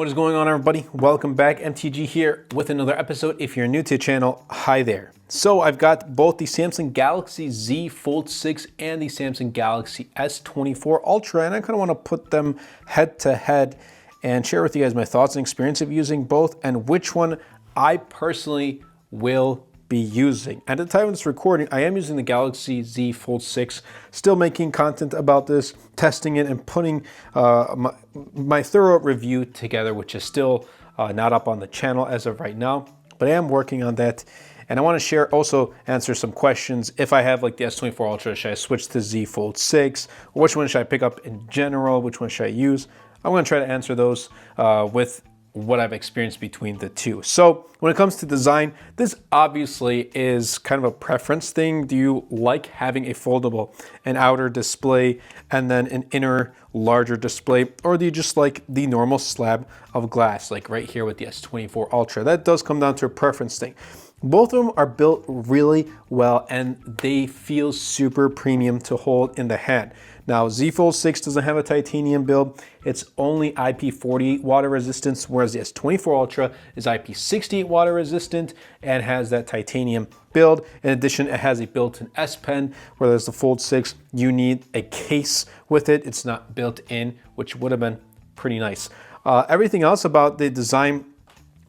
What is going on, everybody? Welcome back. MTG here with another episode. If you're new to the channel, hi there. So I've got both the Samsung Galaxy Z Fold 6 and the Samsung Galaxy S24 Ultra, and I kind of want to put them head to head and share with you guys my thoughts and experience of using both and which one I personally will be using. At the time of this recording, I am using the Galaxy Z Fold 6, still making content about this, testing it, and putting my thorough review together, which is still not up on the channel as of right now, but I am working on that. And I want to share, also answer some questions. If I have like the S24 Ultra, should I switch to Z Fold 6? Or which one should I pick up in general? Which one should I use? I'm going to try to answer those with what I've experienced between the two. So when it comes to design, this obviously is kind of a preference thing. Do you like having a foldable, an outer display, and then an inner larger display? Or do you just like the normal slab of glass, like right here with the S24 Ultra? That does come down to a preference thing. Both of them are built really well and they feel super premium to hold in the hand. Now, Z Fold 6 doesn't have a titanium build. It's only IP48 water resistance, whereas the S24 Ultra is IP68 water resistant and has that titanium build. In addition, it has a built-in S Pen, whereas the Fold 6, you need a case with it. It's not built in, which would have been pretty nice. Everything else about the design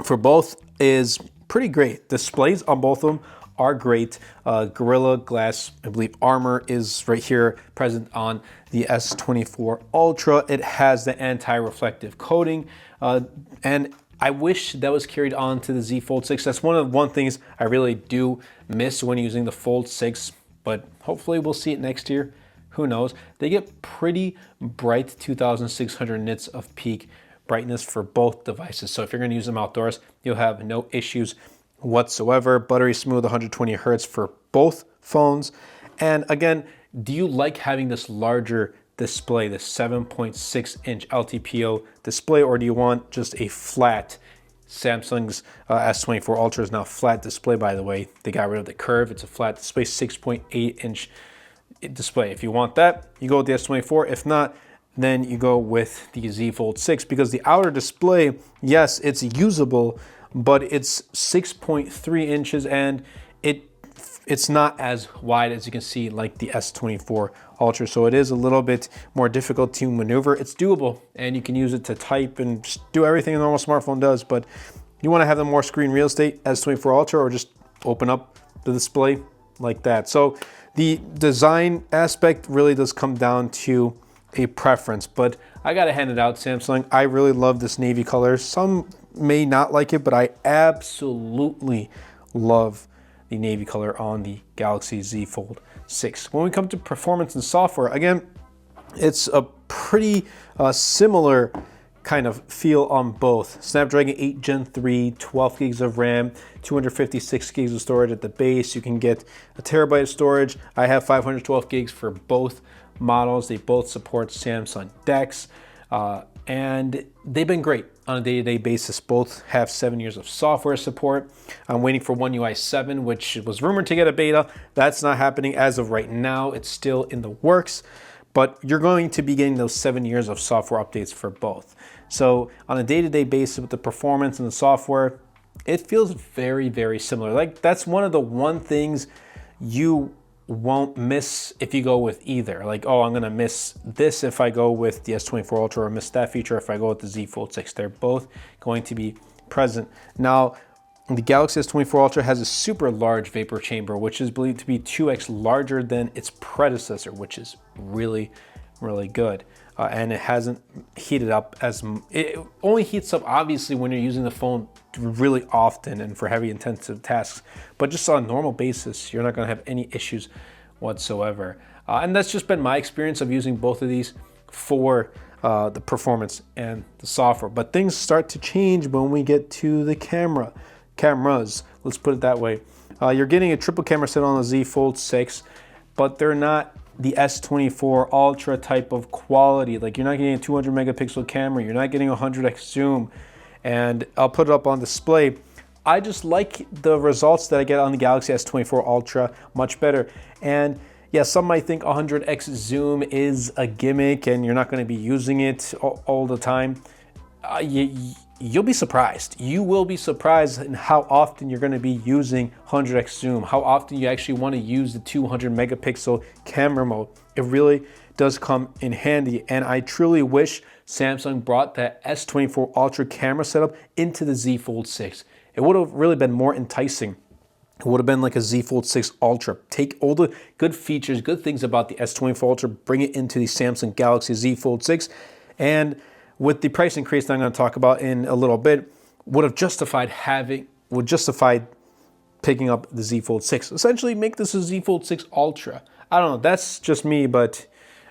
for both is pretty great. Displays on both of them are great. Gorilla Glass, I believe, armor is right here present on the S24 Ultra. It has the anti-reflective coating, and I wish that was carried on to the Z Fold 6. That's one things I really do miss when using the Fold 6, but hopefully we'll see it next year. Who knows? They get pretty bright 2,600 nits of peak brightness for both devices. So if you're going to use them outdoors, you'll have no issues whatsoever. Buttery smooth 120 hertz for both phones. And again, do you like having this larger display, the 7.6 inch LTPO display, or do you want just a flat? Samsung's S24 Ultra is now flat display, by the way. They got rid of the curve. It's a flat display, 6.8 inch display. If you want that, you go with the S24. If not, then you go with the Z Fold 6, because the outer display, yes, it's usable, but it's 6.3 inches and it's not as wide as you can see like the S24 Ultra. So it is a little bit more difficult to maneuver. It's doable and you can use it to type and just do everything a normal smartphone does, but you want to have the more screen real estate, S24 Ultra, or just open up the display like that. So the design aspect really does come down to a preference, but I gotta hand it out, Samsung. I really love this navy color. Some may not like it, but I absolutely love the navy color on the Galaxy Z Fold 6. When we come to performance and software, again, it's a pretty similar kind of feel on both. Snapdragon 8 Gen 3, 12 gigs of RAM, 256 gigs of storage at the base. You can get a terabyte of storage. I have 512 gigs for both models. They both support Samsung DeX, and they've been great on a day-to-day basis. Both have 7 years of software support. I'm waiting for One UI 7, which was rumored to get a beta. That's not happening as of right now. It's still in the works, but you're going to be getting those 7 years of software updates for both. So on a day-to-day basis with the performance and the software, it feels very, very similar. Like, that's one of the things you won't miss if you go with either. Like, oh, I'm gonna miss this if I go with the S24 Ultra, or miss that feature if I go with the Z Fold 6. They're both going to be present. Now, the Galaxy S24 Ultra has a super large vapor chamber, which is believed to be 2x larger than its predecessor, which is really, really good. And it hasn't heated up it only heats up obviously when you're using the phone really often and for heavy intensive tasks, but just on a normal basis, you're not gonna have any issues whatsoever. And that's just been my experience of using both of these for the performance and the software. But things start to change when we get to the cameras, let's put it that way. You're getting a triple camera set on the Z Fold 6, but they're not the S24 Ultra type of quality. Like, you're not getting a 200 megapixel camera, you're not getting a 100x zoom, and I'll put it up on display. I just like the results that I get on the Galaxy S24 Ultra much better. And yeah, some might think 100x zoom is a gimmick and you're not going to be using it all the time. you'll be surprised. You will be surprised in how often you're going to be using 100x zoom, how often you actually want to use the 200 megapixel camera mode. It really does come in handy, and I truly wish Samsung brought that S24 Ultra camera setup into the Z Fold 6. It would have really been more enticing. It would have been like a Z Fold 6 Ultra. Take all the good features, good things about the S24 Ultra, bring it into the Samsung Galaxy Z Fold 6, and with the price increase that I'm going to talk about in a little bit, would justify picking up the Z Fold 6. Essentially, make this a Z Fold 6 Ultra. I don't know. That's just me, but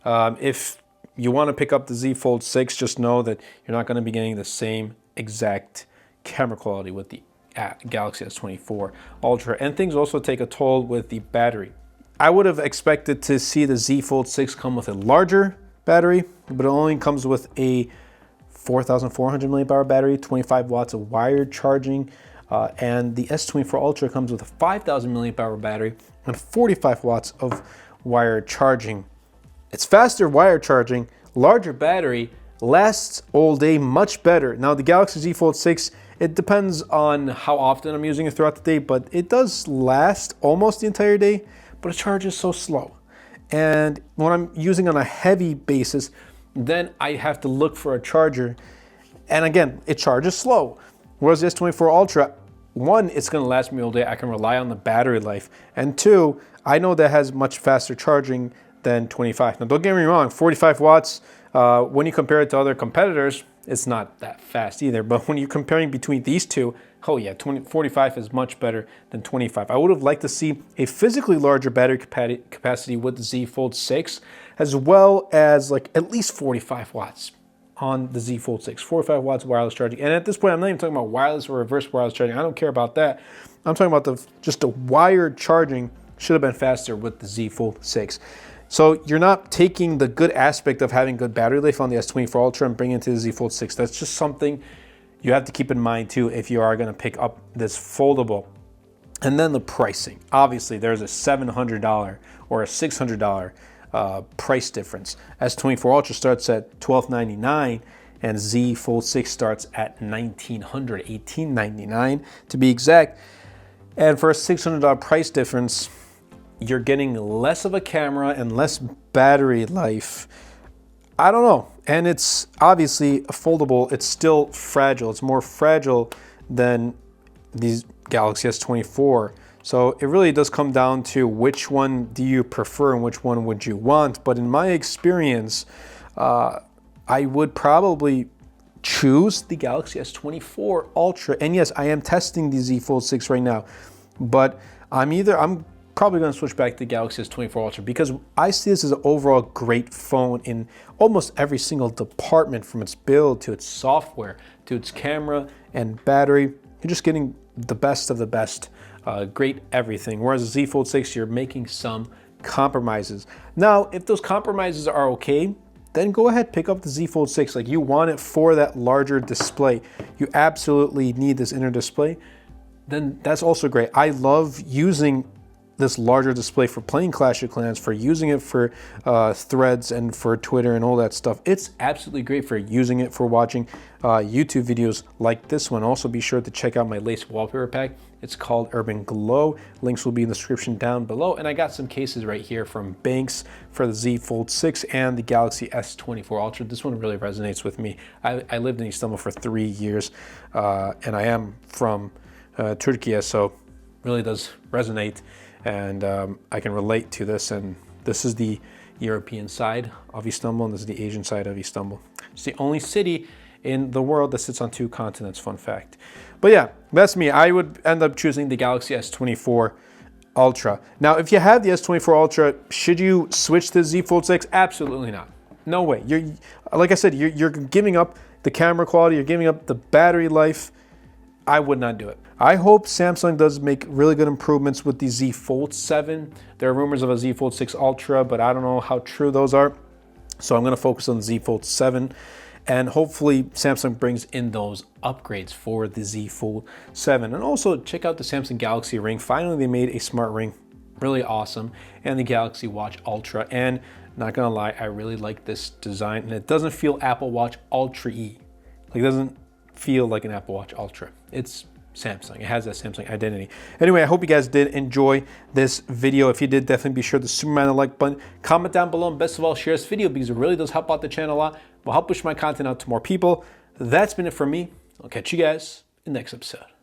if you want to pick up the Z Fold 6, just know that you're not going to be getting the same exact camera quality with the Galaxy S24 Ultra, and things also take a toll with the battery. I would have expected to see the Z Fold 6 come with a larger battery, but it only comes with a 4,400 milliamp hour battery, 25 watts of wired charging, and the S24 Ultra comes with a 5,000 milliamp hour battery and 45 watts of wired charging. It's faster wired charging, larger battery, lasts all day much better. Now the Galaxy Z Fold 6, it depends on how often I'm using it throughout the day, but it does last almost the entire day, but it charges so slow. And when I'm using on a heavy basis, then I have to look for a charger. And again, it charges slow. Whereas the S24 Ultra, one, it's gonna last me all day. I can rely on the battery life. And two, I know that has much faster charging than 25. Now don't get me wrong, 45 watts, when you compare it to other competitors, it's not that fast either. But when you're comparing between these two, oh yeah, 45 is much better than 25. I would have liked to see a physically larger battery capacity with the Z Fold 6, as well as like at least 45 watts on the Z Fold 6, 45 watts wireless charging. And at this point, I'm not even talking about wireless or reverse wireless charging. I don't care about that. I'm talking about just the wired charging should have been faster with the Z Fold 6. So you're not taking the good aspect of having good battery life on the S24 Ultra and bringing it to the Z Fold 6. That's just something you have to keep in mind too if you are going to pick up this foldable. And then the pricing. Obviously, there's a $700 or a $600 price difference. S24 Ultra starts at $1,299 and Z Fold 6 starts at $1,900, $1,899 to be exact. And for a $600 price difference, you're getting less of a camera and less battery life. I don't know. And it's obviously a foldable. It's still fragile. It's more fragile than these Galaxy S24. So it really does come down to which one do you prefer and which one would you want. But in my experience, I would probably choose the Galaxy S24 Ultra. And yes, I am testing the Z Fold 6 right now, but I'm probably going to switch back to the Galaxy S24 Ultra because I see this as an overall great phone in almost every single department, from its build to its software to its camera and battery. You're just getting the best of the best, great everything. Whereas the Z Fold 6, you're making some compromises. Now, if those compromises are okay, then go ahead, pick up the Z Fold 6. Like, you want it for that larger display. You absolutely need this inner display. Then that's also great. I love using this larger display for playing Clash of Clans, for using it for threads and for Twitter and all that stuff. It's absolutely great for using it for watching YouTube videos like this one. Also, be sure to check out my lace wallpaper pack. It's called Urban Glow. Links will be in the description down below. And I got some cases right here from Banks for the Z Fold 6 and the Galaxy S24 Ultra. This one really resonates with me. I lived in Istanbul for 3 years, and I am from Turkey, so really does resonate. And I can relate to this. And this is the European side of Istanbul, and this is the Asian side of Istanbul. It's the only city in the world that sits on 2 continents, fun fact. But yeah, that's me. I would end up choosing the Galaxy S24 Ultra. Now, if you have the S24 Ultra, should you switch to the Z Fold 6? Absolutely not. No way. Like I said, you're giving up the camera quality, you're giving up the battery life. I would not do it. I hope Samsung does make really good improvements with the Z Fold 7. There are rumors of a Z Fold 6 Ultra, but I don't know how true those are. So I'm gonna focus on the Z Fold 7. And hopefully Samsung brings in those upgrades for the Z Fold 7. And also check out the Samsung Galaxy Ring. Finally, they made a smart ring, really awesome. And the Galaxy Watch Ultra. And not gonna lie, I really like this design. And it doesn't feel Apple Watch Ultra E. Like, it doesn't feel like an Apple Watch Ultra. It's Samsung. It has that Samsung identity. Anyway, I hope you guys did enjoy this video. If you did, definitely be sure to superman the like button. Comment down below, and best of all, share this video because it really does help out the channel a lot. It will help push my content out to more people. That's been it for me. I'll catch you guys in the next episode.